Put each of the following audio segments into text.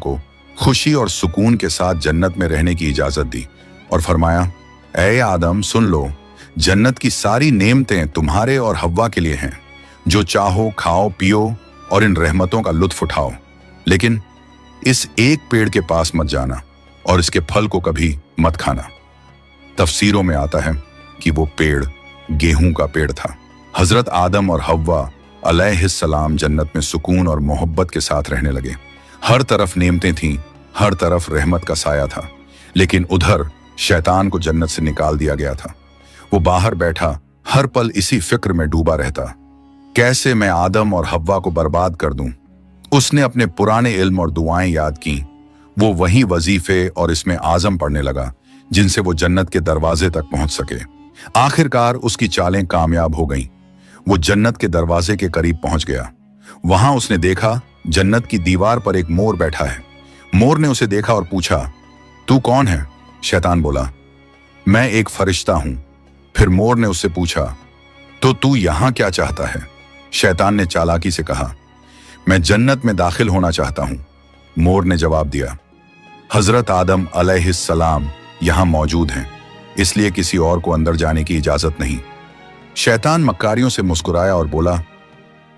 को खुशी और सुकून के साथ जन्नत में रहने की इजाजत दी और फरमाया, ऐ आदम सुन लो, जन्नत की सारी नेमतें तुम्हारे और हव्वा के लिए हैं। जो चाहो खाओ पियो और इन रहमतों का लुत्फ उठाओ, लेकिन इस एक पेड़ के पास मत जाना और इसके फल को कभी मत खाना। तफसीरों में आता है कि वो पेड़ गेहूं का पेड़ था। हजरत आदम और हव्वा अलैहिस्सलाम जन्नत में सुकून और मोहब्बत के साथ रहने लगे। हर तरफ नेमतें थीं, हर तरफ रहमत का साया था, लेकिन उधर शैतान को जन्नत से निकाल दिया गया था। वो बाहर बैठा हर पल इसी फिक्र में डूबा रहता, कैसे मैं आदम और हव्वा को बर्बाद कर दूं। उसने अपने पुराने इल्म और दुआएं याद की। वो वही वजीफे और इसमें आजम पढ़ने लगा जिनसे वो जन्नत के दरवाजे तक पहुंच सके। आखिरकार उसकी चालें कामयाब हो गईं। वो जन्नत के दरवाजे के करीब पहुंच गया। वहां उसने देखा जन्नत की दीवार पर एक मोर बैठा है। मोर ने उसे देखा और पूछा, तू कौन है? शैतान बोला, मैं एक फरिश्ता हूं। फिर मोर ने उससे पूछा, तो तू यहां क्या चाहता है? शैतान ने चालाकी से कहा, मैं जन्नत में दाखिल होना चाहता हूं। मोर ने जवाब दिया, हजरत आदम अलैहिस्सलाम यहां मौजूद हैं, इसलिए किसी और को अंदर जाने की इजाजत नहीं। शैतान मक्कारियों से मुस्कुराया और बोला,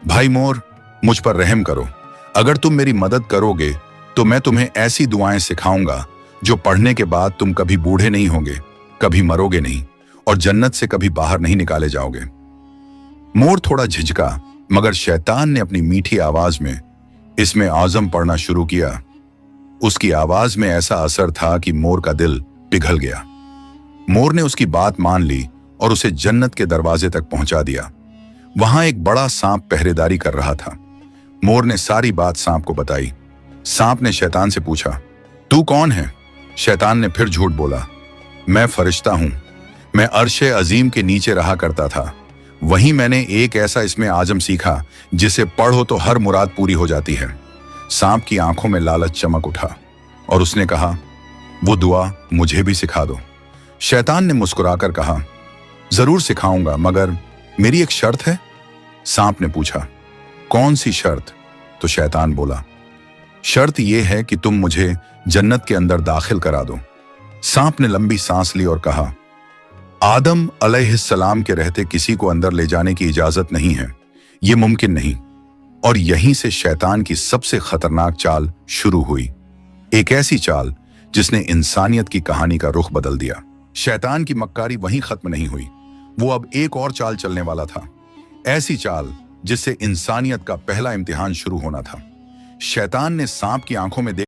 भाई मोर, मुझ पर रहम करो। अगर तुम मेरी मदद करोगे तो मैं तुम्हें ऐसी दुआएं सिखाऊंगा जो पढ़ने के बाद तुम कभी बूढ़े नहीं होंगे, कभी मरोगे नहीं और जन्नत से कभी बाहर नहीं निकाले जाओगे। मोर थोड़ा झिझका, मगर शैतान ने अपनी मीठी आवाज में इसमें आजम पढ़ना शुरू किया। उसकी आवाज में ऐसा असर था कि मोर का दिल पिघल गया। मोर ने उसकी बात मान ली और उसे जन्नत के दरवाजे तक पहुंचा दिया। वहां एक बड़ा सांप पहरेदारी कर रहा था। मोर ने सारी बात सांप को बताई। सांप ने शैतान से पूछा, तू कौन है? शैतान ने फिर झूठ बोला, मैं फरिश्ता हूं। मैं अर्शे अजीम के नीचे रहा करता था। वहीं मैंने एक ऐसा इसमें आजम सीखा जिसे पढ़ो तो हर मुराद पूरी हो जाती है। सांप की आंखों में लालच चमक उठा और उसने कहा, वो दुआ मुझे भी सिखा दो। शैतान ने मुस्कुराकर कहा, जरूर सिखाऊंगा, मगर मेरी एक शर्त है। सांप ने पूछा, कौन सी शर्त? तो शैतान बोला, शर्त यह है कि तुम मुझे जन्नत के अंदर दाखिल करा दो। सांप ने लंबी सांस ली और कहा, आदम अलैहिस्सलाम के रहते किसी को अंदर ले जाने की इजाजत नहीं है, यह मुमकिन नहीं। और यहीं से शैतान की सबसे खतरनाक चाल शुरू हुई, एक ऐसी चाल जिसने इंसानियत की कहानी का रुख बदल दिया। शैतान की मक्कारी वहीं खत्म नहीं हुई, वो अब एक और चाल चलने वाला था, ऐसी चाल जिससे इंसानियत का पहला इम्तिहान शुरू होना था। शैतान ने सांप की आंखों में